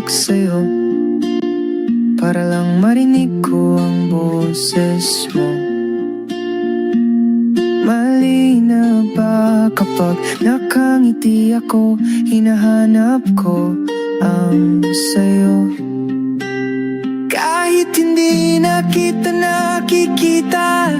tumawag sa'yo para lang marinig ko ang boses mo. Mali na ba kapag nakangiti ako, hinahanap ko ang sayo? Kahit hindi na kita nakikita,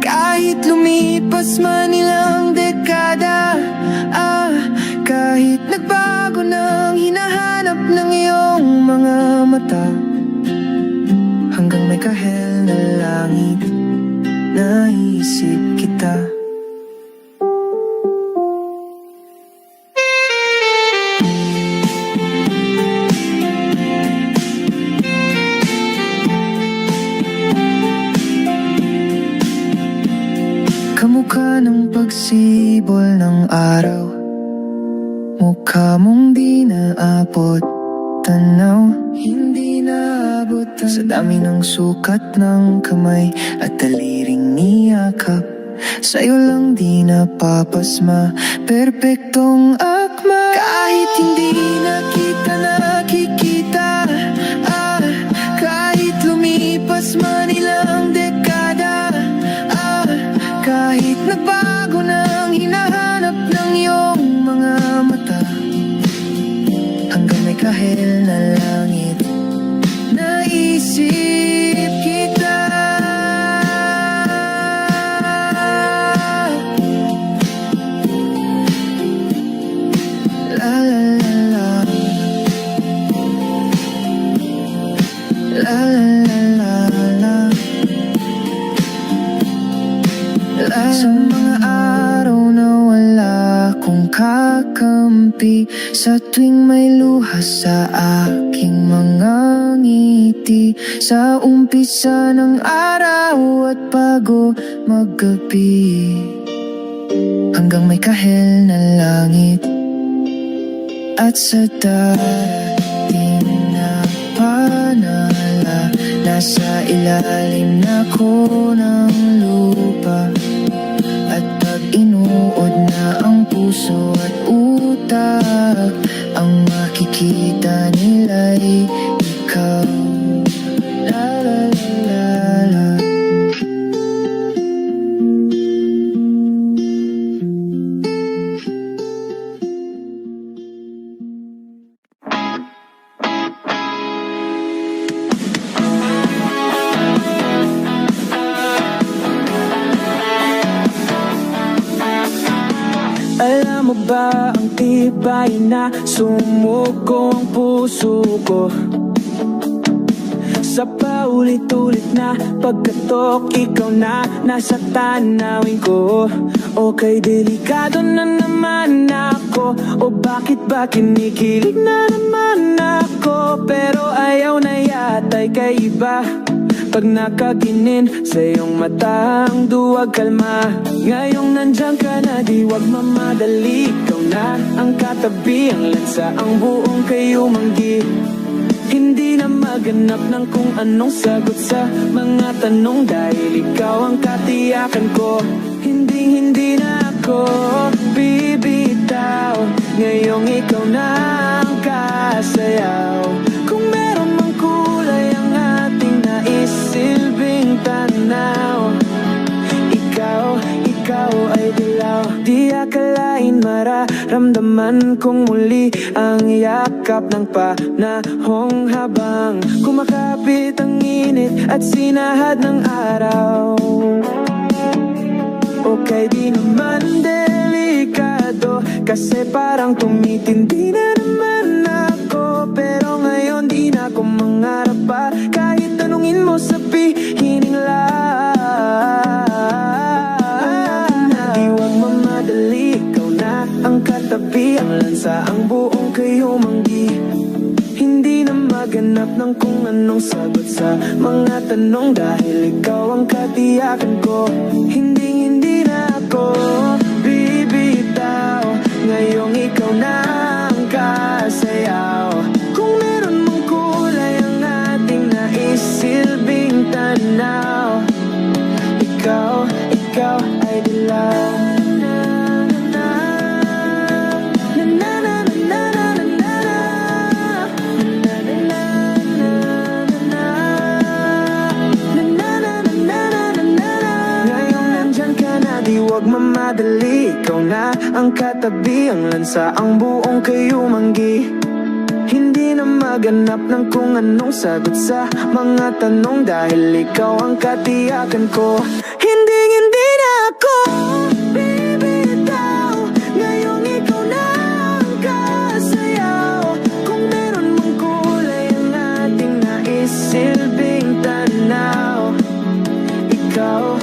kahit lumipas man ilang dekada, kahit nagbago nang hinahanap ng iyong mga mata, hanggang may kahel na langit, naisip kita. Kamukha ng pagsibol ng araw, mukha mong di naabot tanaw. Hindi naabot sa dami ng sukat ng kamay at daliring niyakap. Sa'yo lang di napapasma, perpektong akma. Kahit hindi na kita nakikita, kahit lumipas man ilang dekada, kahit nagbago nang hinahanap ng iyong mga mata, hanggang may kahel na langit, naisip kita. La la la la, la la la la, la. Sa mga araw na wala kong kakampi, sa tuwing may luha sa aking mga ngiti, sa umpisa ng araw at bago maggabi, hanggang may kahel na langit, at sa darating na panala, nasa ilalim na ko ng lupa. At pag inuod na ang puso at utak, ang makikita nila'y ikaw. La la la la. Alam mo ba ang tibay na sumuko ang puso ko sa paulit-ulit na pagkatok, ikaw na nasa tanawin ko. Okay, delikado na naman ako, o bakit ba kinikilig na naman ako? Pero ayaw na yata'y kaiba pag nakakinin sa iyong mata ang duwag kalma. Ngayong nandyan ka na, di wag mamadali. Ikaw na ang katabi, ang lansa, ang buong kayumanggi. Hindi na maganap ng kung anong sagot sa mga tanong, dahil ikaw ang katiyakan ko. Hindi na ako bibitaw, ngayong ikaw na ang kasayaw. Kung meron mang kulay ang ating naisilbing tanaw, ikaw ay dilaw. Di akalain mararamdaman kong muli ang yakap ng panahong habang kumakapit ang init at sinahad ng araw. Okay, di naman delikado, kasi parang tumitindi na naman ako. Pero ngayon di na ako mangarap pa, kahit tanungin mo sabihin lang. Di wag mamadali, ikaw na ang katabi, ang lansa, ang buong kayumanggi. Hindi na maganap ng kung anong sagot sa mga tanong, dahil ikaw ang katiyakan ko. Hindi na ako bibitaw, ngayong ikaw na ang kasayaw. Kung meron mong kulay ang ating naisilbing tanaw, ikaw ay dilaw. nagmamadali, ikaw na ang katabi, ang lansa, ang buong kayumanggi. Hindi na maganap ng kung anong sagot sa mga tanong, dahil ikaw ang katiyakan ko. Hindi na ako bibitaw, ngayong ikaw na ang kasayaw. Kung meron mong kulay ang ating naisilbing tanaw, ikaw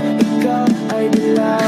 ay dilaw.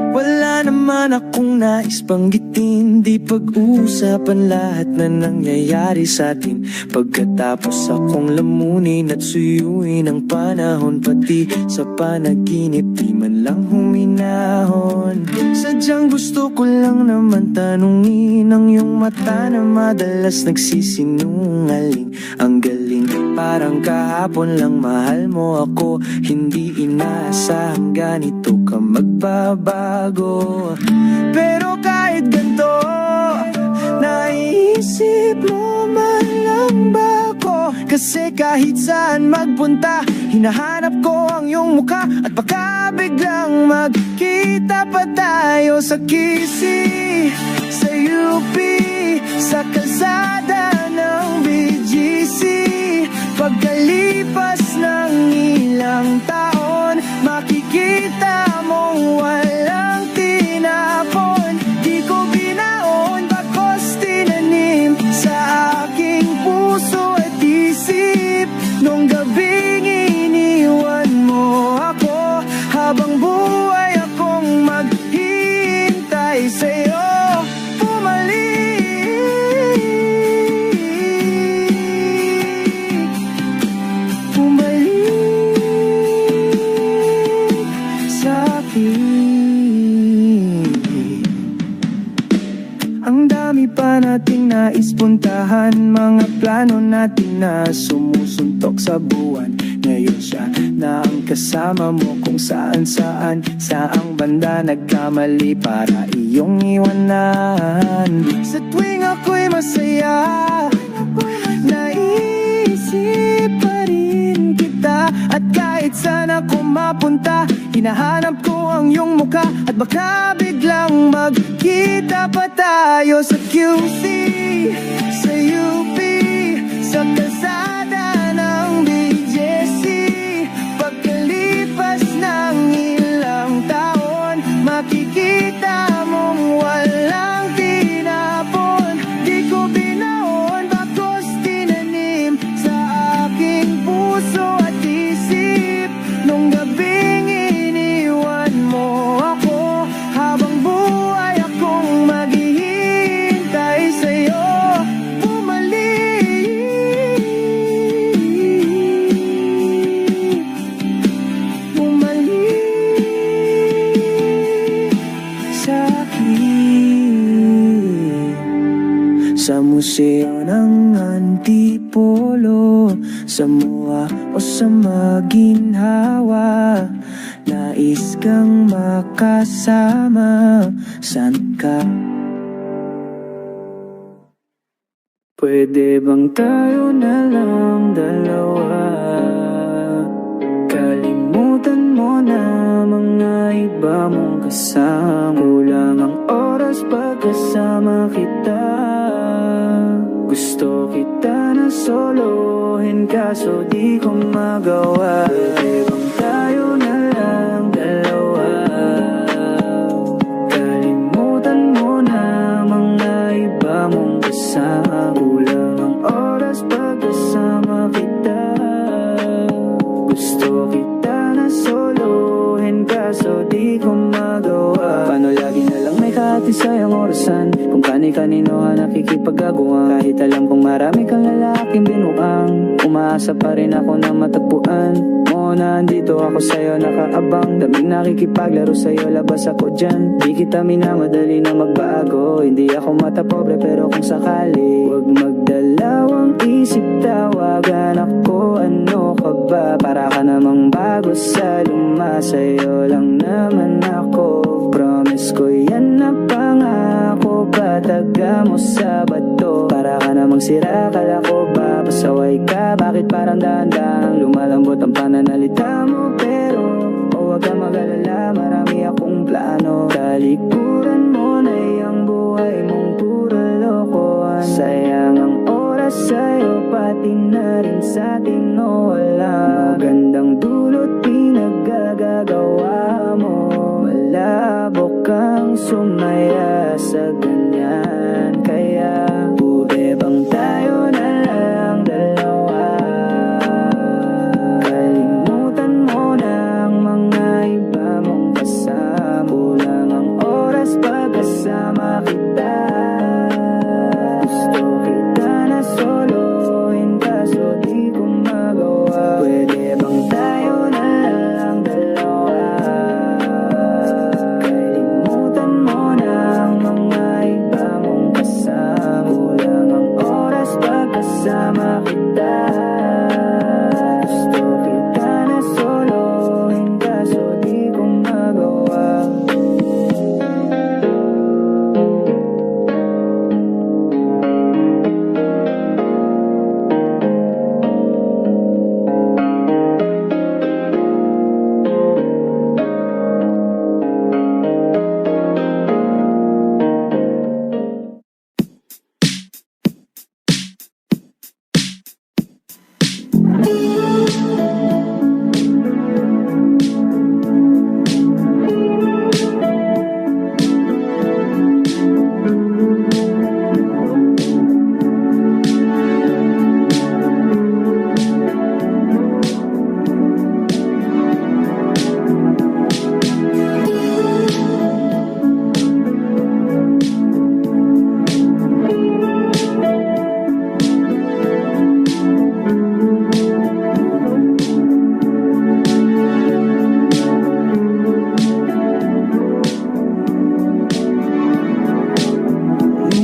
Wala naman akong nais banggitin, di pag-uusapan lahat na nangyayari sa atin. Pagkatapos akong lamunin at suyuin ang panahon, pati sa panaginip di man lang huminahon. Sadyang gusto ko lang naman tanungin ang iyong mata na madalas nagsisinungaling. Ang galing, parang kahapon lang mahal mo ako, hindi inaasahang ganito ka magbabago. Pero kahit ganito, naiisip mo man lang ba ako? Kasi kahit saan magpunta, hinahanap ko ang iyong mukha. At baka biglang magkita pa tayo sa QC, sa UP, sa kalsada ng BGC. Pagkalipas ng ilang taon, makikita mong walang tinapon. Di ko binaon, bakos tinanim sa aking puso at isip. Nung gabing iniwan mo ako, habang buhay akong maghihintay sa'yo. Ang dami pa nating nais puntahan, mga plano natin na sumusuntok sa buwan. Ngayon siya na ang kasama mo kung saan saang banda nagkamali para iyong iwanan. Sa tuwing ako'y masaya, naisip pa rin kita. At kahit saan ako mapunta, hinahanap ko ang iyong mukha. At baka biglang magkita pa tayo sa QC, sa UP, sa kalsada ng BGC. Pagkalipas ng ilang taon, makikita mong walang tinapon. Di ko binaon, bakos tinanim sa aking puso at isip. Nung gabing iniwan mo ako, habang buhay akong maghihintay sa'yo. Bumalik sa'kin sa museo ng Antipolo, sa MOA o sa Maginhawa. Nais kang makasama, saan ka? Pwede bang tayo na lang dalawa? Kalimutan mo na mga iba mong kasama. Kulang ang oras pagkasama kita. Gusto kita na solohin, kaso di ko magawa. Pwede bang tayo na lang dalawa? Kalimutan mo na mga iba mong kasama. Kulang ang oras pagkasama kita. Gusto kita na solohin, kaso di ko magawa. Paano lagi na lang may katisayang orasan? Kung kanay matalino ka nakikipag-aguan. Kahit alam kong marami kang lalaking binuang, umaasa pa rin ako na matagpuan mo na andito ako sa'yo nakaabang. Daming nakikipaglaro sa'yo, labas ako dyan. Di kita minamadali na magbago. Hindi ako mata pobre pero kung sakali, huwag magdalawang isip, tawagan ako. Ano ka ba? Para ka namang bago sa luma, sa'yo lang naman ako. Promise ko yan na pangako, pataga mo sa bato. Para ka namang sira, kala ko ba pasaway ka? Bakit parang dahan-dahang lumalambot ang pananalita mo? Pero huwag kang mag-alala, marami akong plano. Talikuran mo na yung buhay mong puro lokohan. Sayang ang oras sa'yo, pati na rin sa'tin o wala. Magandang dulot pinagagagawa mo. Malabo kang sumaya sa ganyan. Kaya pwede bang tayo na lang dalawa? Kalimutan mo na ang mga iba mong kasama. Kulang ang oras pagkasama kita. Gusto kita na solohin, kaso di ko magawa. Pwede bang tayo na lang dalawa? Kalimutan mo na ang mga iba mong kasama. Kulang ang oras pagkasama kita. Gusto kita na solohin, kaso di ko magawa.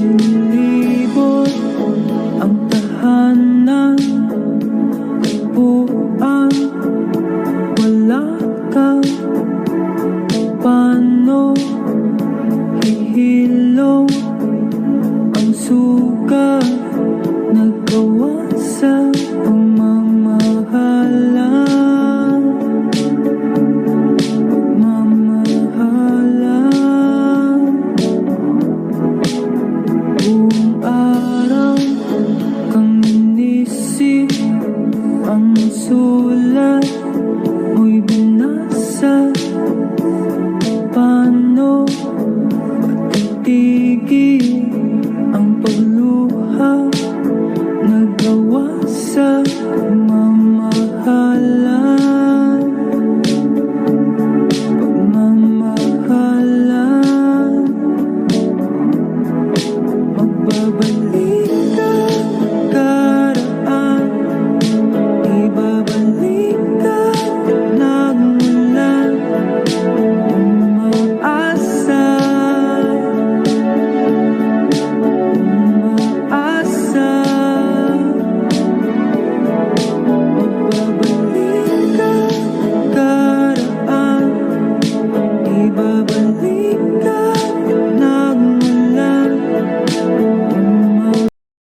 Lilibot ang tahanan, buang wala ka. Paano hihilong ang sugat?